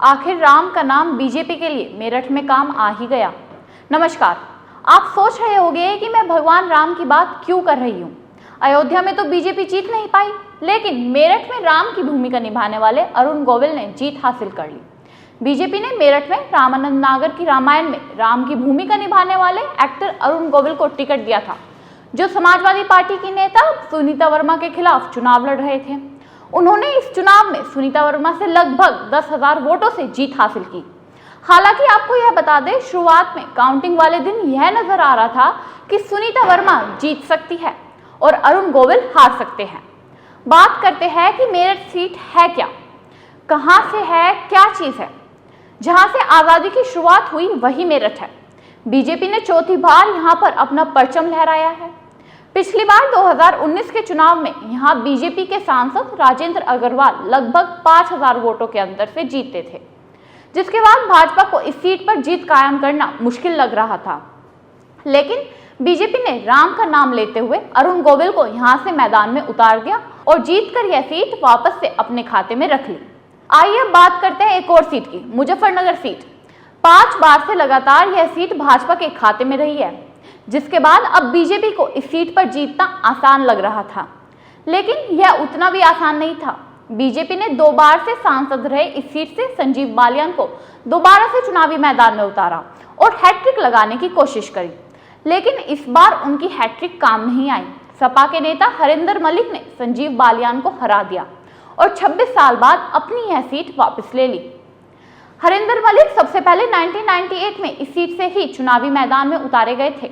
आखिर राम का नाम बीजेपी के लिए मेरठ में काम आ ही गया। नमस्कार, आप सोच रहे होंगे कि मैं भगवान राम की बात क्यों कर रही हूँ। अयोध्या में तो बीजेपी जीत नहीं पाई, लेकिन मेरठ में राम की भूमिका निभाने वाले अरुण गोविल ने जीत हासिल कर ली। बीजेपी ने मेरठ में रामानंद नागर की रामायण में राम की भूमिका निभाने वाले एक्टर अरुण गोविल को टिकट दिया था, जो समाजवादी पार्टी की नेता सुनीता वर्मा के खिलाफ चुनाव लड़ रहे थे। उन्होंने इस चुनाव में सुनीता वर्मा से लगभग 10,000 वोटों से जीत हासिल की। हालांकि आपको यह बता दें, शुरुआत में काउंटिंग वाले दिन यह नजर आ रहा था कि सुनीता वर्मा जीत सकती है और अरुण गोविल हार सकते हैं। बात करते हैं कि मेरठ सीट है क्या, कहां से है, क्या चीज है। जहां से आजादी की शुरुआत हुई वही मेरठ है। बीजेपी ने चौथी बार यहां पर अपना परचम लहराया है। पिछली बार 2019 के चुनाव में यहां बीजेपी के सांसद राजेंद्र अग्रवाल लगभग 5,000 वोटों के अंतर से जीते थे, जिसके बाद भाजपा को इस सीट पर जीत कायम करना मुश्किल लग रहा था। लेकिन बीजेपी ने राम का नाम लेते हुए अरुण गोविल को यहां से मैदान में उतार दिया और जीतकर यह सीट वापस से अपने खाते में रख ली। आइए अब बात करते हैं एक और सीट की, मुजफ्फरनगर सीट। 5 बार से लगातार यह सीट भाजपा के खाते में रही है, जिसके बाद अब बीजेपी को इस सीट पर जीतना आसान लग रहा था, लेकिन यह उतना भी आसान नहीं था। बीजेपी ने 2 बार से सांसद रहे इस सीट से संजीव बालियान को दोबारा से चुनावी मैदान में उतारा और हैट्रिक लगाने की कोशिश करी, लेकिन इस बार उनकी हैट्रिक काम नहीं आई। सपा के नेता हरिंदर मलिक ने संजीव बालियान को हरा दिया और 26 साल बाद अपनी यह सीट वापस ले ली। हरिंदर मलिक सबसे पहले 1998 में इस सीट से ही चुनावी मैदान में उतारे गए थे,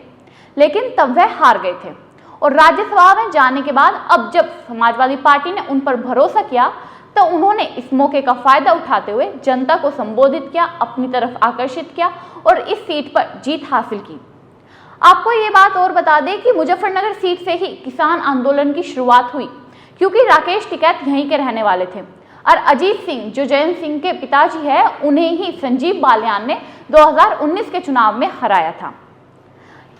लेकिन तब वह हार गए थे और राज्यसभा में जाने के बाद अब जब समाजवादी पार्टी ने उन पर भरोसा किया तो उन्होंने इस मौके का फायदा उठाते हुए जनता को संबोधित किया, अपनी तरफ आकर्षित किया और इस सीट पर जीत हासिल की। आपको ये बात और बता दें कि मुजफ्फरनगर सीट से ही किसान आंदोलन की शुरुआत हुई, क्योंकि राकेश टिकैत यहीं के रहने वाले थे और अजीत सिंह, जो जयंत सिंह के पिताजी है, उन्हें ही संजीव बालियान ने 2019 के चुनाव में हराया था।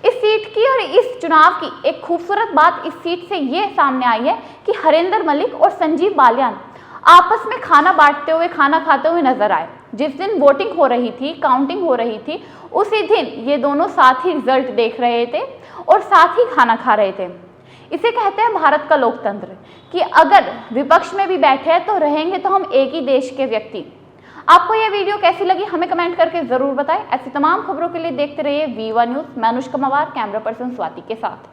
इस सीट की और इस चुनाव की एक खूबसूरत बात इस सीट से ये सामने आई है कि हरिंदर मलिक और संजीव बालियान आपस में खाना बांटते हुए, खाना खाते हुए नजर आए। जिस दिन वोटिंग हो रही थी, काउंटिंग हो रही थी, उसी दिन ये दोनों साथ ही रिजल्ट देख रहे थे और साथ ही खाना खा रहे थे। इसे कहते हैं भारत का लोकतंत्र, कि अगर विपक्ष में भी बैठे हैं तो रहेंगे तो हम एक ही देश के व्यक्ति। आपको यह वीडियो कैसी लगी हमें कमेंट करके जरूर बताएं। ऐसी तमाम खबरों के लिए देखते रहिए V1 न्यूज़। मैं अनुष्का मवार, कैमरा पर्सन स्वाति के साथ।